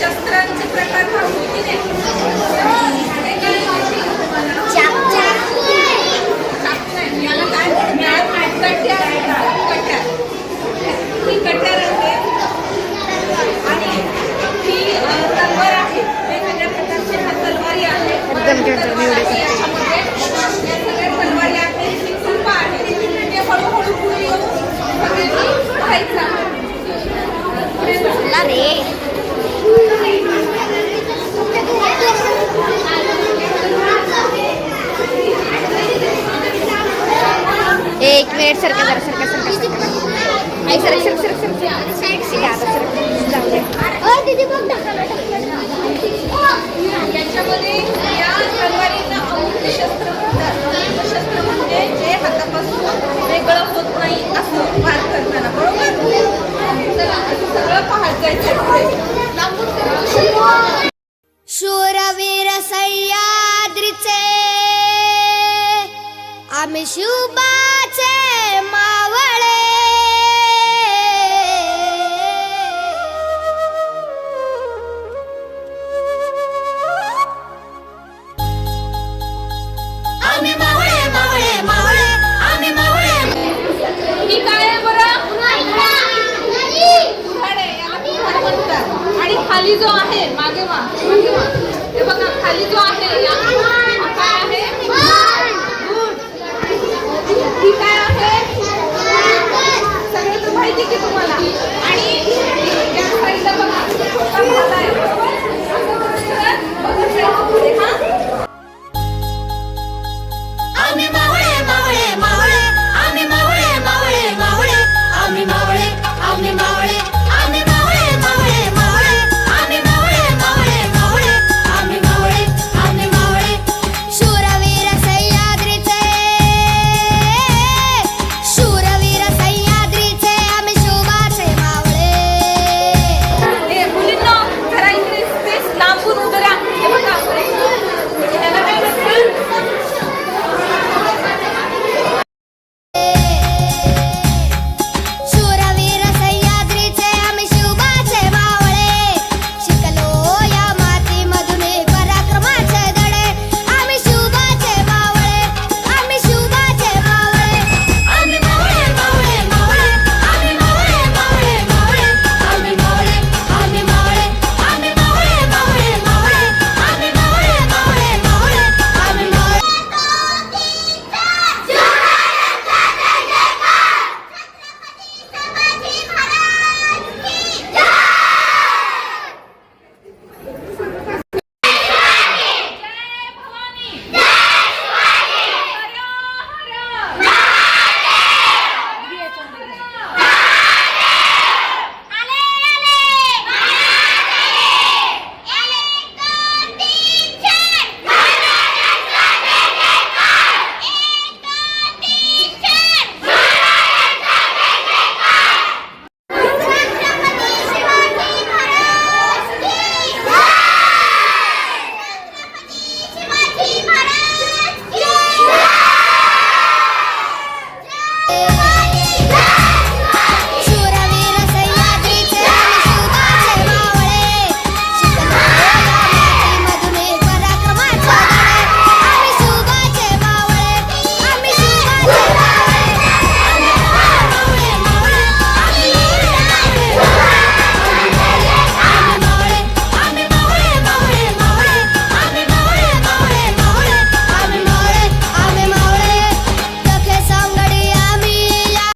शस्त्रांचे प्रकार पाहू की नाही? याला काय कट्यार कट्यार ही कट्यार आहे आणि ही तलवार आहे. वेगवेगळ्या प्रकारच्या ह्या तलवारी आहेत. याच्यामध्ये या सगळ्या तलवारी आहेत. ही खूप आहे ते हळूहळू पुढे येऊन सगळ्यांनी खायचं रे. एक मिनिट सरका जरा सरका सरका सरका आई सरक सरक सरक सरक याच्यामध्ये या तलवारीला अमूल्य शस्त्र म्हणतात. अमूल्य शस्त्र म्हणजे जे हातापासून वेगळं होत नाही असं वार करताना. बरोबर? चला सगळं पाहत जायचं पुढे. शूरवीर सह्याद्रीचे आम्ही शिवबाचे मावळे. आम्ही मावळे मावळे मावळे आम्ही मावळे. ही काय आहे बरं? झाड आहे. याला झाड म्हणतात. आणि खाली जो आहे मागे वा हे बघा खाली जो आहे हा काय आहे? गुड. ही काय आहे? सगळं तर माहिती की तुम्हाला. आणि